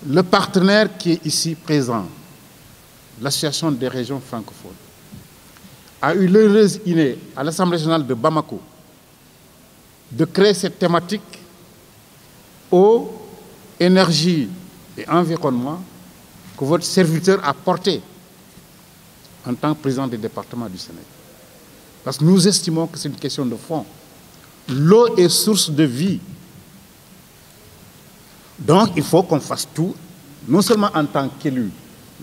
Le partenaire qui est ici présent, l'Association des régions francophones, a eu l'heureuse idée à l'Assemblée nationale de Bamako de créer cette thématique eau, énergie et environnement que votre serviteur a porté en tant que président du département du Sénégal. Parce que nous estimons que c'est une question de fond. L'eau est source de vie. Donc il faut qu'on fasse tout, non seulement en tant qu'élu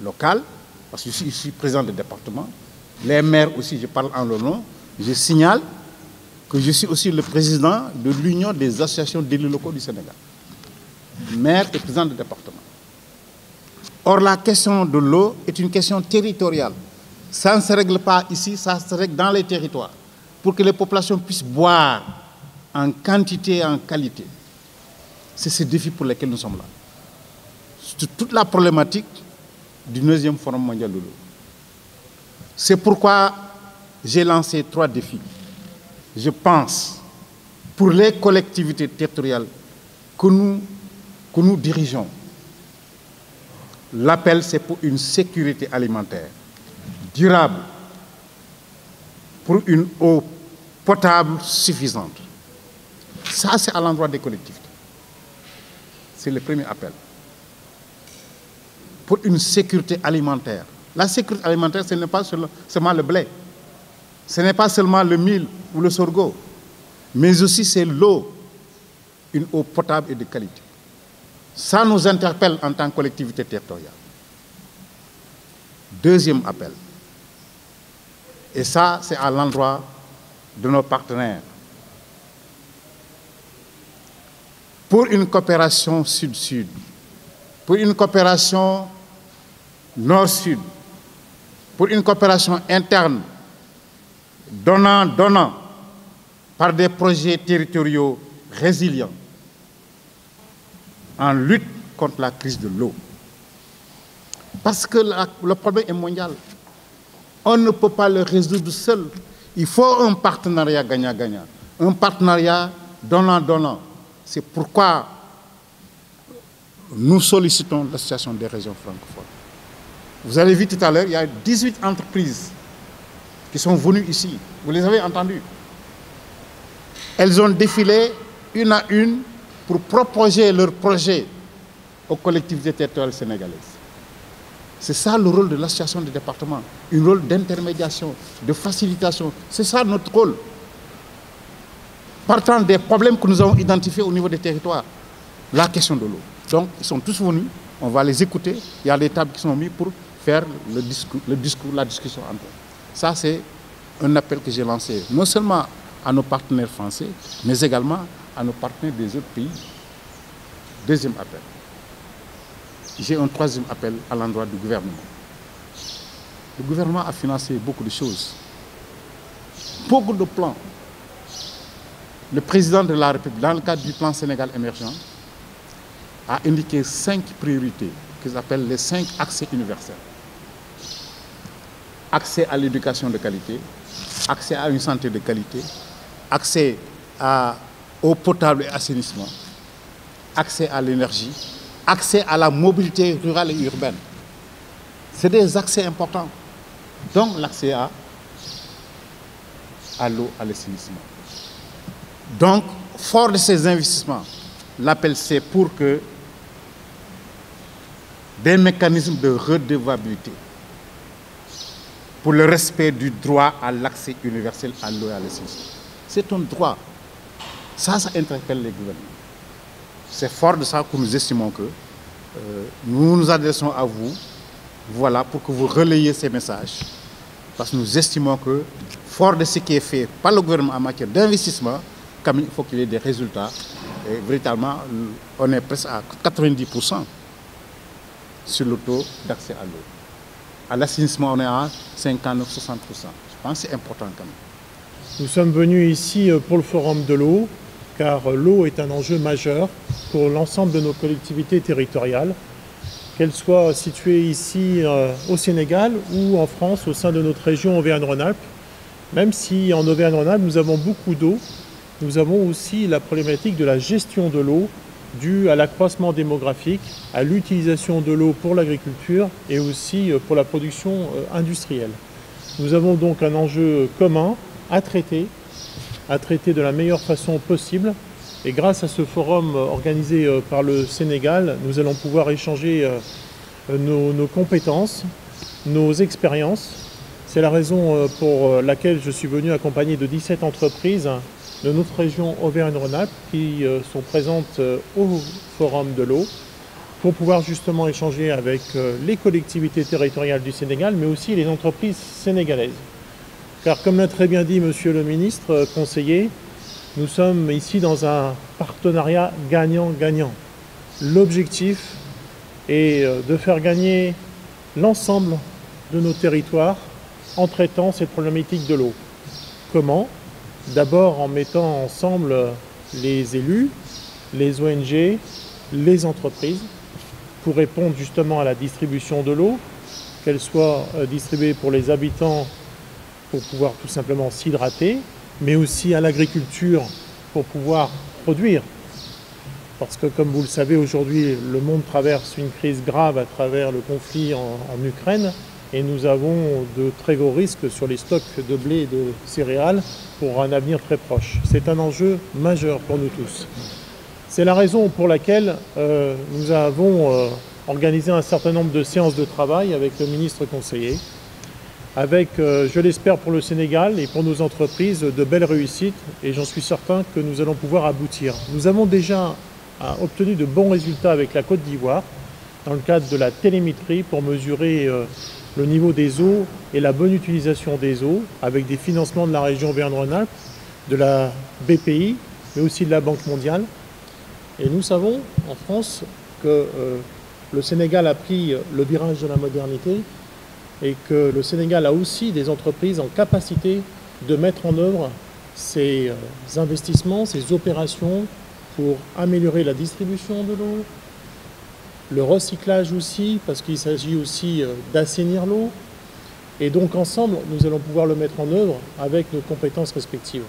local, parce que je suis ici président du département, les maires aussi, je parle en leur nom, je signale que je suis aussi le président de l'Union des associations d'élus locaux du Sénégal. Maire et président du département. Or, la question de l'eau est une question territoriale. Ça ne se règle pas ici, ça se règle dans les territoires, pour que les populations puissent boire en quantité et en qualité. C'est ce défi pour lesquels nous sommes là. C'est toute la problématique du 9e Forum mondial de l'eau. C'est pourquoi j'ai lancé 3 défis. Je pense, pour les collectivités territoriales que nous dirigeons, l'appel c'est pour une sécurité alimentaire durable, pour une eau potable suffisante. Ça, c'est à l'endroit des collectivités. C'est le premier appel. Pour une sécurité alimentaire. La sécurité alimentaire, ce n'est pas seulement le blé, ce n'est pas seulement le mil ou le sorgho, mais aussi c'est l'eau, une eau potable et de qualité. Ça nous interpelle en tant que collectivité territoriale. Deuxième appel, et ça c'est à l'endroit de nos partenaires. Pour une coopération sud-sud, pour une coopération nord-sud, pour une coopération interne, donnant, par des projets territoriaux résilients, en lutte contre la crise de l'eau. Parce que le problème est mondial. On ne peut pas le résoudre seul. Il faut un partenariat gagnant-gagnant, un partenariat donnant-donnant. C'est pourquoi nous sollicitons l'Association des régions francophones. Vous avez vu tout à l'heure, il y a 18 entreprises qui sont venues ici. Vous les avez entendues. Elles ont défilé une à une pour proposer leurs projets aux collectivités territoriales sénégalaises. C'est ça le rôle de l'association des départements, un rôle d'intermédiation, de facilitation. C'est ça notre rôle. Partant des problèmes que nous avons identifiés au niveau des territoires, la question de l'eau. Donc, ils sont tous venus, on va les écouter. Il y a des tables qui sont mises pour faire la discussion entre eux. Ça, c'est un appel que j'ai lancé, non seulement à nos partenaires français, mais également à nos partenaires des autres pays. Deuxième appel. J'ai un troisième appel à l'endroit du gouvernement. Le gouvernement a financé beaucoup de choses, beaucoup de plans. Le président de la République, dans le cadre du plan Sénégal émergent, a indiqué 5 priorités qu'ils appellent les 5 accès universels. Accès à l'éducation de qualité, accès à une santé de qualité, accès à eau potable et assainissement, accès à l'énergie, accès à la mobilité rurale et urbaine. C'est des accès importants. Donc l'accès à l'eau, à l'assainissement. Donc, fort de ces investissements, l'appel c'est pour que des mécanismes de redevabilité pour le respect du droit à l'accès universel à l'eau et à l'assainissement. C'est un droit. Ça interpelle les gouvernements. C'est fort de ça que nous estimons que nous nous adressons à vous, voilà, pour que vous relayiez ces messages. Parce que nous estimons que, fort de ce qui est fait par le gouvernement en matière d'investissement, il faut qu'il y ait des résultats. Et véritablement, on est presque à 90% sur le taux d'accès à l'eau. À l'assainissement, on est à 59-60%. Je pense que c'est important quand même. Nous sommes venus ici pour le Forum de l'eau, car l'eau est un enjeu majeur pour l'ensemble de nos collectivités territoriales, qu'elles soient situées ici au Sénégal ou en France, au sein de notre région Auvergne-Rhône-Alpes. Même si en Auvergne-Rhône-Alpes, nous avons beaucoup d'eau, nous avons aussi la problématique de la gestion de l'eau dû à l'accroissement démographique, à l'utilisation de l'eau pour l'agriculture et aussi pour la production industrielle. Nous avons donc un enjeu commun à traiter de la meilleure façon possible. Et grâce à ce forum organisé par le Sénégal, nous allons pouvoir échanger nos compétences, nos expériences. C'est la raison pour laquelle je suis venu accompagné de 17 entreprises de notre région Auvergne-Rhône-Alpes qui sont présentes au Forum de l'eau pour pouvoir justement échanger avec les collectivités territoriales du Sénégal, mais aussi les entreprises sénégalaises. Car comme l'a très bien dit Monsieur le ministre conseiller, nous sommes ici dans un partenariat gagnant-gagnant. L'objectif est de faire gagner l'ensemble de nos territoires en traitant cette problématique de l'eau. Comment? D'abord en mettant ensemble les élus, les ONG, les entreprises, pour répondre justement à la distribution de l'eau, qu'elle soit distribuée pour les habitants pour pouvoir tout simplement s'hydrater, mais aussi à l'agriculture pour pouvoir produire. Parce que comme vous le savez, aujourd'hui, le monde traverse une crise grave à travers le conflit en Ukraine et nous avons de très gros risques sur les stocks de blé et de céréales pour un avenir très proche. C'est un enjeu majeur pour nous tous. C'est la raison pour laquelle nous avons organisé un certain nombre de séances de travail avec le ministre conseiller, avec, je l'espère pour le Sénégal et pour nos entreprises, de belles réussites et j'en suis certain que nous allons pouvoir aboutir. Nous avons déjà obtenu de bons résultats avec la Côte d'Ivoire dans le cadre de la télémétrie pour mesurer le niveau des eaux et la bonne utilisation des eaux avec des financements de la région Auvergne-Rhône-Alpes, de la BPI, mais aussi de la Banque mondiale. Et nous savons en France que le Sénégal a pris le virage de la modernité et que le Sénégal a aussi des entreprises en capacité de mettre en œuvre ces investissements, ces opérations pour améliorer la distribution de l'eau, le recyclage aussi, parce qu'il s'agit aussi d'assainir l'eau. Et donc ensemble, nous allons pouvoir le mettre en œuvre avec nos compétences respectives.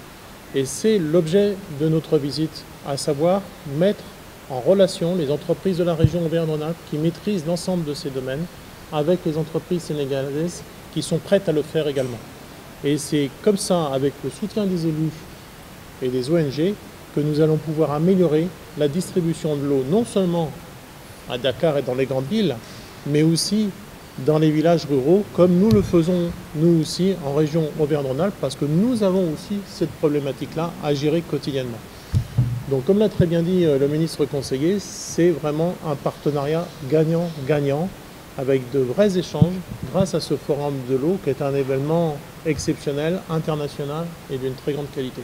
Et c'est l'objet de notre visite, à savoir mettre en relation les entreprises de la région Auvergne-Rhône-Alpes qui maîtrisent l'ensemble de ces domaines avec les entreprises sénégalaises qui sont prêtes à le faire également. Et c'est comme ça, avec le soutien des élus et des ONG, que nous allons pouvoir améliorer la distribution de l'eau, non seulement à Dakar et dans les grandes villes, mais aussi dans les villages ruraux, comme nous le faisons nous aussi en région Auvergne-Rhône-Alpes, parce que nous avons aussi cette problématique-là à gérer quotidiennement. Donc comme l'a très bien dit le ministre conseiller, c'est vraiment un partenariat gagnant-gagnant, avec de vrais échanges grâce à ce forum de l'eau qui est un événement exceptionnel, international et d'une très grande qualité.